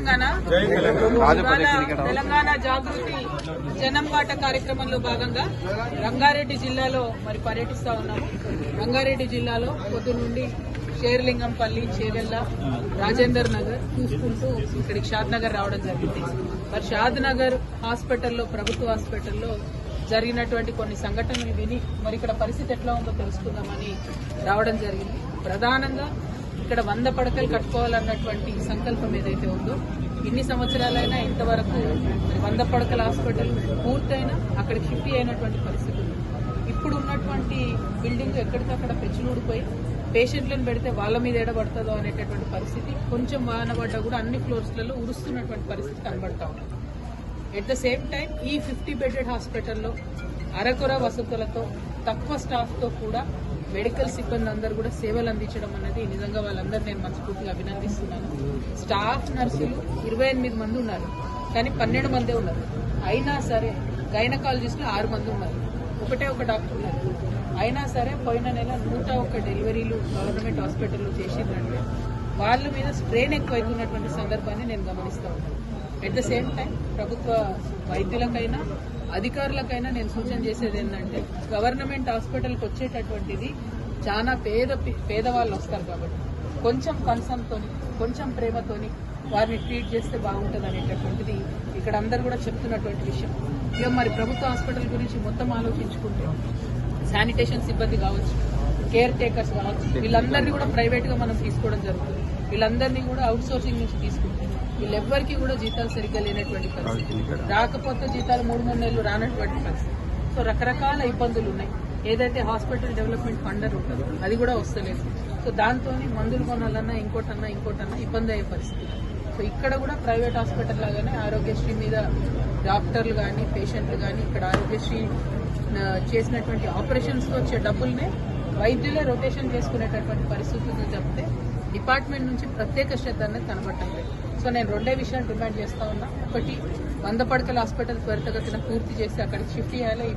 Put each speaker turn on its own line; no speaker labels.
తెలంగాణ. తెలంగాణ జాగృతి జనం పాట కార్యక్రమంలో భాగంగా రంగారెడ్డి జిల్లాలో మరి పర్యటిస్తా ఉన్నాము. రంగారెడ్డి జిల్లాలో పొద్దు నుండి షేర్లింగంపల్లి, చేవెళ్ల, రాజేందర్ నగర్ చూసుకుంటూ ఇక్కడికి షాద్ నగర్ రావడం జరిగింది. మరి షాద్ నగర్ హాస్పిటల్లో, ప్రభుత్వ హాస్పిటల్లో జరిగినటువంటి కొన్ని సంఘటనలు విని మరి ఇక్కడ పరిస్థితి ఎట్లా ఉందో తెలుసుకుందామని రావడం జరిగింది. ప్రధానంగా ఇక్కడ 100 పడకలు కట్టుకోవాలన్నటువంటి సంకల్పం ఏదైతే ఉందో, ఇన్ని సంవత్సరాలైనా ఇంతవరకు 100 పడకల హాస్పిటల్ పూర్తయినా అక్కడికి షిఫ్ట్ అయినటువంటి పరిస్థితి ఉంది. ఇప్పుడు ఉన్నటువంటి బిల్డింగ్ ఎక్కడికక్కడ పెచ్చులూడిపోయి పేషెంట్లను పెడితే వాళ్ళ మీద ఎడబడుతుందో అనేటటువంటి పరిస్థితి, కొంచెం వాన పడ్డా కూడా అన్ని ఫ్లోర్స్లలో ఉరుస్తున్నటువంటి పరిస్థితి కనబడతా ఉంది. ఎట్ ద సేమ్ టైం ఈ 50 బెడెడ్ హాస్పిటల్లో అరకొర వసతులతో, తక్కువ స్టాఫ్తో కూడా మెడికల్ సిబ్బంది అందరూ కూడా సేవలు అందించడం అనేది నిజంగా వాళ్ళందరూ నేను మనస్ఫూర్తిగా అభినందిస్తున్నాను. స్టాఫ్ నర్సులు 28 మంది ఉన్నారు, కానీ 12 మందే ఉన్నారు. అయినా సరే గైనకాలజిస్టులు 6 మంది ఉన్నారు, ఒకటే ఒక డాక్టర్ ఉన్నారు. అయినా సరే పోయిన నెల 101 డెలివరీలు గవర్నమెంట్ హాస్పిటల్లో చేసిందంటే వాళ్ళ మీద స్ట్రెయిన్ ఎక్కువైతున్నటువంటి సందర్భాన్ని నేను గమనిస్తా ఉన్నాను. ఎట్ ద సేమ్ టైం ప్రభుత్వ వైద్యులకైనా అధికారులకైనా నేను సూచన చేసేది ఏంటంటే, గవర్నమెంట్ హాస్పిటల్కి వచ్చేటటువంటిది చాలా పేదవాళ్ళు వస్తారు కాబట్టి కొంచెం కన్సర్న్తోని, కొంచెం ప్రేమతోని వారిని ట్రీట్ చేస్తే బాగుంటుంది అనేటటువంటిది ఇక్కడ అందరూ కూడా చెప్తున్నటువంటి విషయం. ఇక మరి ప్రభుత్వ హాస్పిటల్ గురించి మొత్తం ఆలోచించుకుంటే శానిటేషన్ సిబ్బంది కావచ్చు, కేర్ టేకర్స్ కావచ్చు, వీళ్ళందరినీ కూడా ప్రైవేట్ గా మనం తీసుకోవడం జరుగుతుంది. వీళ్ళందరినీ కూడా అవుట్ సోర్సింగ్ నుంచి తీసుకుంటాం. వీళ్ళెవ్వరికీ కూడా జీతాలు సరిగ్గా లేనటువంటి పరిస్థితి, రాకపోతే జీతాలు 3 నెలలు రానటువంటి పరిస్థితి. సో రకరకాల ఇబ్బందులు ఉన్నాయి. ఏదైతే హాస్పిటల్ డెవలప్మెంట్ ఫండర్ ఉంటుందో అది కూడా వస్తలేదు. సో దాంతో మందులు కొనాలన్నా ఇంకోటన్నా ఇబ్బంది అయ్యే పరిస్థితి. సో ఇక్కడ కూడా ప్రైవేట్ హాస్పిటల్ లాగానే ఆరోగ్యశ్రీ మీద డాక్టర్లు కానీ, పేషెంట్లు కానీ, ఇక్కడ ఆరోగ్యశ్రీ చేసినటువంటి ఆపరేషన్స్ తో వచ్చే డబ్బుల్నే వైద్యులే రొటేషన్ చేసుకునేటటువంటి పరిస్థితులు చెప్తే డిపార్ట్మెంట్ నుంచి ప్రత్యేక శ్రద్ధ అనేది కనబట్టలేదు. సో నేను 2 విషయాలు డిమాండ్ చేస్తా ఉన్నా. ఒకటి, 100 పడకల హాస్పిటల్ త్వరితగతిన పూర్తి చేసి అక్కడికి షిఫ్ట్ చేయాలి.